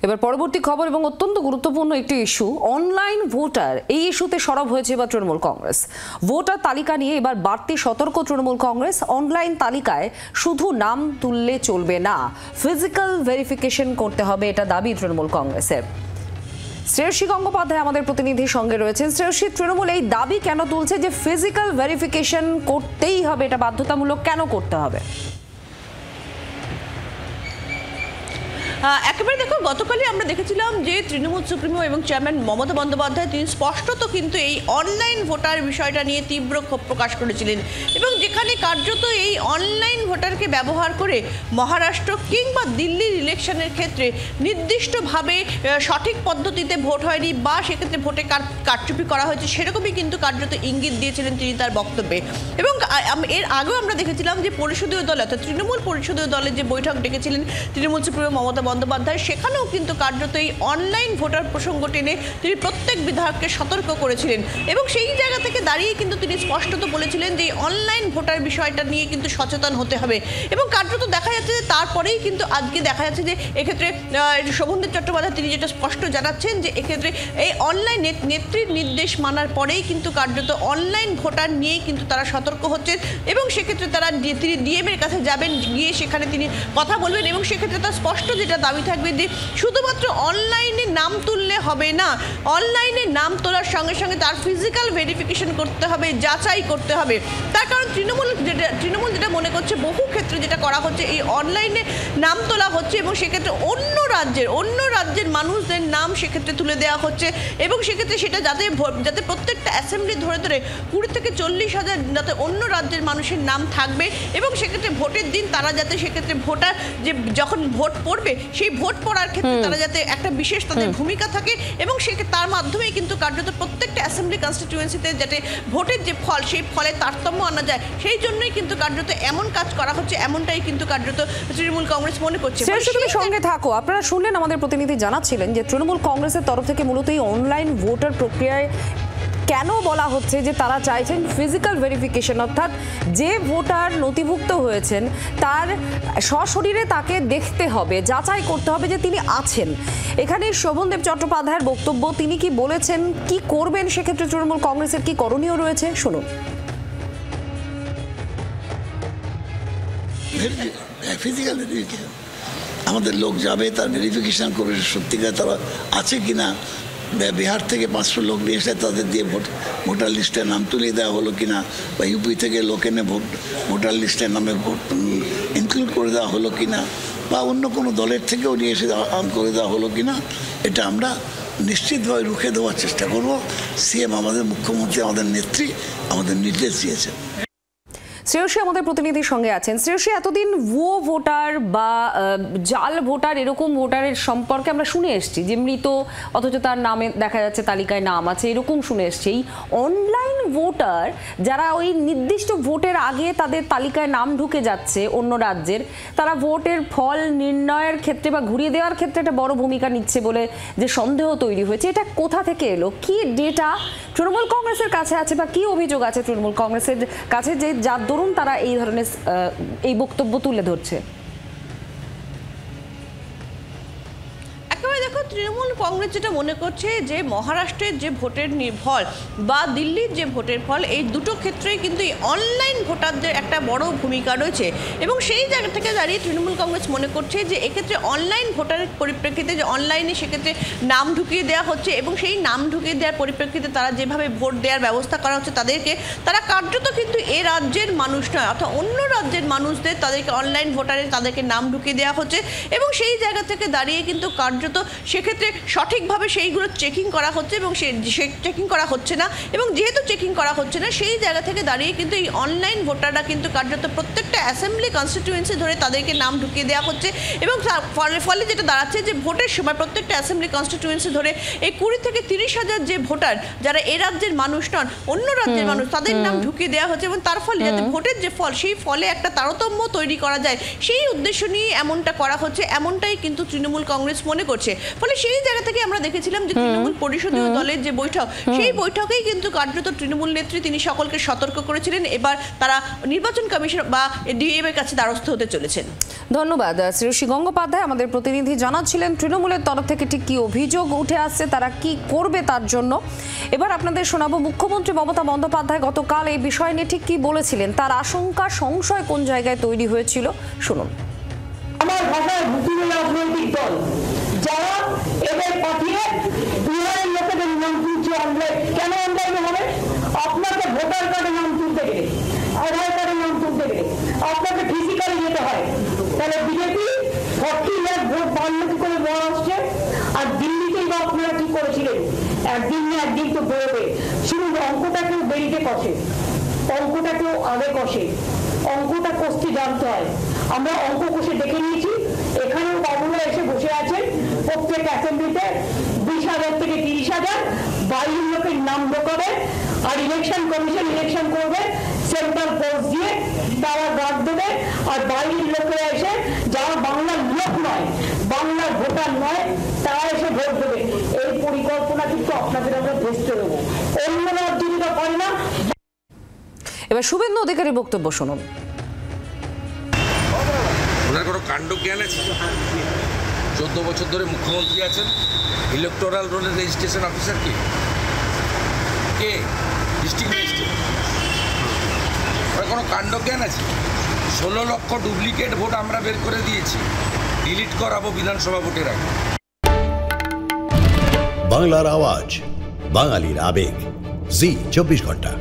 এবার পরবর্তী খবর এবং অত্যন্ত গুরুত্বপূর্ণ একটি ইস্যু, অনলাইন ভোটার। এই ইস্যুতে সরব হয়েছে এবার তৃণমূল কংগ্রেস। ভোটার তালিকা নিয়ে এবার বাড়তি সতর্ক তৃণমূল কংগ্রেস। অনলাইন তালিকায় শুধু নাম তুললে চলবে না, ফিজিক্যাল ভেরিফিকেশন করতে হবে, এটা দাবি তৃণমূল কংগ্রেসের। শ্রেয়সী গঙ্গোপাধ্যায় আমাদের প্রতিনিধির সঙ্গে রয়েছেন। শ্রেয়সী, তৃণমূল এই দাবি কেন তুলছে যে ফিজিক্যাল ভেরিফিকেশন করতেই হবে, এটা বাধ্যতামূলক কেন করতে হবে? একেবারে দেখো, গতকালই আমরা দেখেছিলাম যে তৃণমূল সুপ্রিমো এবং চেয়ারম্যান মমতা বন্দ্যোপাধ্যায় তিনি স্পষ্টত কিন্তু এই অনলাইন ভোটার বিষয়টা নিয়ে তীব্র ক্ষোভ প্রকাশ করেছিলেন এবং যেখানে কার্যত এই অনলাইন ভোটারকে ব্যবহার করে মহারাষ্ট্র কিংবা দিল্লির ইলেকশনের ক্ষেত্রে নির্দিষ্টভাবে সঠিক পদ্ধতিতে ভোট হয়নি বা সেক্ষেত্রে ভোটে কারচুপি করা হয়েছে, সেরকমই কিন্তু কার্যত ইঙ্গিত দিয়েছিলেন তিনি তার বক্তব্যে। এবং এর আগেও আমরা দেখেছিলাম যে পরিষদীয় দল অর্থাৎ তৃণমূল পরিষদীয় দলের যে বৈঠক ডেকেছিলেন তৃণমূল সুপ্রিমো মমতা বন্দ্যোপাধ্যায়, সেখানেও কিন্তু কার্যত এই অনলাইন ভোটার প্রসঙ্গ টেনে তিনি প্রত্যেক বিধায়ককে সতর্ক করেছিলেন এবং সেই জায়গা থেকে দাঁড়িয়ে কিন্তু তিনি স্পষ্টত বলেছিলেন যে অনলাইন ভোটার বিষয়টা নিয়ে কিন্তু সচেতন হতে হবে। এবং কার্যত দেখা যাচ্ছে যে তারপরেই কিন্তু আজকে দেখা যাচ্ছে যে এক্ষেত্রে শোভনদেব চট্টোপাধ্যায় তিনি যেটা স্পষ্ট জানাচ্ছেন যে এক্ষেত্রে এই অনলাইন নেত্রীর নির্দেশ মানার পরেই কিন্তু কার্যত অনলাইন ভোটার নিয়েই কিন্তু তারা সতর্ক হচ্ছেন এবং সেক্ষেত্রে তিনি ডিএমের কাছে যাবেন, গিয়ে সেখানে তিনি কথা বলবেন এবং সেক্ষেত্রে তার স্পষ্ট যেটা দাবি থাকবে যে শুধুমাত্র অনলাইনে নাম তুললে হবে না, অনলাইনে নাম তোলার সঙ্গে সঙ্গে তার ফিজিক্যাল ভেরিফিকেশন করতে হবে, যাচাই করতে হবে। তার কারণ তৃণমূল যেটা মনে করছে বহু ক্ষেত্রে যেটা করা হচ্ছে এই অনলাইনে নাম তোলা হচ্ছে এবং সেক্ষেত্রে অন্য রাজ্যের মানুষদের নাম সেক্ষেত্রে তুলে দেওয়া হচ্ছে এবং সেক্ষেত্রে সেটা যাতে প্রত্যেকটা অ্যাসেম্বলি ধরে 20 থেকে 40,000 যাতে অন্য রাজ্যের মানুষের নাম থাকবে এবং সেক্ষেত্রে ভোটের দিন তারা যাতে সেক্ষেত্রে ভোটার যে যখন ভোট পড়বে সেই ভোট পড়ার ক্ষেত্রে তারা যাতে একটা বিশেষ তাদের ভূমিকা থাকে এবং তার মাধ্যমেই কিন্তু কার্যত প্রত্যেকটা অ্যাসেম্বলি কনস্টিটিউয়েন্সিতে যাতে ভোটের যে ফল সেই ফলে তারতম্য আনা যায়, সেই জন্যই কিন্তু কার্যত এমন কাজ করা হচ্ছে, এমনটাই কিন্তু কার্যত তৃণমূল কংগ্রেস মনে করছে। তুমি সঙ্গে থাকো। আপনারা শুনলেন আমাদের প্রতিনিধি জানাচ্ছিলেন যে তৃণমূল কংগ্রেসের তরফ থেকে মূলত এই অনলাইন ভোটার প্রক্রিয়ায় কেন বলা হচ্ছে যে তারা চাইছেন ফিজিক্যাল ভেরিফিকেশন, অর্থাৎ যে ভোটার নথিভুক্ত হয়েছেন তার সশরীরে তাকে দেখতে হবে, যাচাই করতে হবে যে তিনি আছেন। এখানে শোভনদেব চট্টোপাধ্যায়ের বক্তব্য, তিনি কি বলেছেন, কি করবেন সেক্ষেত্রে তৃণমূল কংগ্রেসের কি করণীয় রয়েছে, শুনুন। ফিজিক্যাল ভেরিফিকেশন, আমাদের লোক যাবে, তার ভেরিফিকেশন করবে সত্যিকার তারা আছে কিনা। বিহার থেকে 500 লোক নিয়ে এসে তাদের দিয়ে ভোটার লিস্টে নাম তুলিয়ে দেওয়া হলো কিনা, বা ইউপি থেকে লোক এনে ভোটার লিস্টের নামে ভোট ইনক্লুড করে দেওয়া হলো কিনা, বা অন্য কোনো দলের থেকেও নিয়ে এসে করে দেওয়া হলো কিনা, এটা আমরা নিশ্চিতভাবে রুখে দেওয়ার চেষ্টা করব। সিএম আমাদের মুখ্যমন্ত্রী আমাদের নেত্রী আমাদের নির্দেশ দিয়েছেন। শ্রেয়সী আমাদের প্রতিনিধির সঙ্গে আছেন। শ্রেয়সী, এতদিন ভুয়ো ভোটার বা জাল ভোটার এরকম ভোটারের সম্পর্কে আমরা শুনে এসেছি যে মৃত অথচ তার নামে দেখা যাচ্ছে তালিকায় নাম আছে, এরকম শুনে এসেছি। এই অনলাইন ভোটার যারা ওই নির্দিষ্ট ভোটের আগে তাদের তালিকায় নাম ঢুকে যাচ্ছে অন্য রাজ্যের, তারা ভোটের ফল নির্ণয়ের ক্ষেত্রে বা ঘুরিয়ে দেওয়ার ক্ষেত্রে একটা বড় ভূমিকা নিচ্ছে বলে যে সন্দেহ তৈরি হয়েছে, এটা কোথা থেকে এলো? কি ডেটা তৃণমূল কংগ্রেসের কাছে আছে বা কি অভিযোগ আছে তৃণমূল কংগ্রেসের কাছে যে যার দরুন তারা এই ধরনের এই বক্তব্য তুলে ধরছে? দেখো, তৃণমূল কংগ্রেস যেটা মনে করছে যে মহারাষ্ট্রের যে ভোটের ফল বা দিল্লির যে ভোটের ফল, এই দুটো ক্ষেত্রেই কিন্তু এই অনলাইন ভোটারদের একটা বড় ভূমিকা রয়েছে এবং সেই জায়গা থেকে দাঁড়িয়ে তৃণমূল কংগ্রেস মনে করছে যে এক্ষেত্রে অনলাইন ভোটারের পরিপ্রেক্ষিতে যে অনলাইনে সেক্ষেত্রে নাম ঢুকিয়ে দেওয়া হচ্ছে এবং সেই নাম ঢুকিয়ে দেওয়ার পরিপ্রেক্ষিতে তারা যেভাবে ভোট দেওয়ার ব্যবস্থা করা হচ্ছে তারা কার্যত কিন্তু এ রাজ্যের মানুষ নয়, অর্থাৎ অন্য রাজ্যের মানুষদের তাদেরকে অনলাইন ভোটারে তাদেরকে নাম ঢুকিয়ে দেওয়া হচ্ছে এবং সেই জায়গা থেকে দাঁড়িয়ে কিন্তু কার্যত সেক্ষেত্রে সঠিকভাবে সেইগুলো চেকিং করা হচ্ছে এবং সে চেকিং করা হচ্ছে না এবং যেহেতু চেকিং করা হচ্ছে না সেই জায়গা থেকে দাঁড়িয়ে কিন্তু এই অনলাইন ভোটাররা কিন্তু কার্যত প্রত্যেকটা অ্যাসেম্বলি কনস্টিটিউয়েন্সি ধরে তাদেরকে নাম ঢুকিয়ে দেওয়া হচ্ছে এবং ফলে যেটা দাঁড়াচ্ছে যে ভোটের সময় প্রত্যেকটা অ্যাসেম্বলি কনস্টিটিউয়েন্সি ধরে এই 20 থেকে 30,000 যে ভোটার যারা এ রাজ্যের মানুষ নন, অন্য রাজ্যের মানুষ, তাদের নাম ঢুকিয়ে দেওয়া হচ্ছে এবং তার ফলে যাতে ভোটের যে ফল সেই ফলে একটা তারতম্য তৈরি করা যায় সেই উদ্দেশ্য নিয়ে এমনটা করা হচ্ছে, এমনটাই কিন্তু তৃণমূল কংগ্রেস মনে করছে। ফলে সেই জায়গা থেকে আমরা দেখেছিলাম যে তৃণমূল পরিষদীয় দলের যে বৈঠক, সেই বৈঠকেই কিন্তু কার্যত তৃণমূল নেত্রী তিনি সকলকে সতর্ক করেছিলেন এবার তারা নির্বাচন কমিশন বা ডিএম এর কাছে দ্বারস্থ হতে চলেছেন। ধন্যবাদ শ্রেয়সী গঙ্গোপাধ্যায়। আমাদের প্রতিনিধি জানাচ্ছিলেন তৃণমূলের তরফ থেকে ঠিক কি অভিযোগ উঠে আসছে, তারা কি করবে তার জন্য। এবার আপনাদের শোনাবো মুখ্যমন্ত্রী মমতা বন্দ্যোপাধ্যায় গতকাল এই বিষয় নিয়ে ঠিক কি বলেছিলেন, তার আশঙ্কা সংশয় কোন জায়গায় তৈরি হয়েছিল শুনুন। আমার ভাষায় ভুতুরে রাজনৈতিক দল যারা এদের পাঠিয়ে বিহারের লোকেদের নাম তুলছে অনলাইন। কেন অনলাইনে হবে? আপনাকে ভোটার কার্ডে নাম তুলতে গেলে, আধার কার্ডে নাম তুলতে গেলে আপনাকে ফিজিক্যালি যেতে হয়। তাহলে বিজেপি 40 লাখ ভোট বাড়লো কি করে মহারাষ্ট্রে? আর দিল্লিতেই বা আপনারা কি করেছিলেন? একদিন না একদিন তো বেরোবে। শুধু অঙ্কটা কেউ দেরিতে কষে, অঙ্কটা কেউ আগে কষে, অঙ্কটা কষতে জানতে হয়। আমরা অঙ্ক কষে দেখে নিয়েছি, এখানেও বাবুরা এসে বসে আছেন প্রত্যেক অ্যাসেম্বলিতে 20,000 থেকে 30,000 বাইরের লোকের নাম ঢোকাবে আর ইলেকশন কমিশন ইলেকশন করবে সেন্ট্রাল ফোর্স দিয়ে, তারা গার্ড দেবে আর বাইরের লোকেরা এসে যারা বাংলার লোক নয়, বাংলার ভোটার নয়, তারা এসে ভোট দেবে। এই পরিকল্পনা কিন্তু আপনাদের আমরা ভেস্তে দেবো, অন্য রাজ্যটা করে না। এবার শুভেন্দু অধিকারীর বক্তব্য শুনুন। ওনার কোনো কাণ্ড জ্ঞান আছে? 14 বছর ধরে মুখ্যমন্ত্রী আছেন, ইলেকটোরাল রোলের রেজিস্ট্রেশন অফিসার কে? District magistrate. ওনার কোনো কাণ্ড জ্ঞান আছে? 16 লক্ষ ডুপ্লিকেট ভোট আমরা বের করে দিয়েছি, ডিলিট করাবো বিধানসভা ভোটের আগে। বাংলার আওয়াজ, বাঙালির আবেগ, জি 24 ঘন্টা।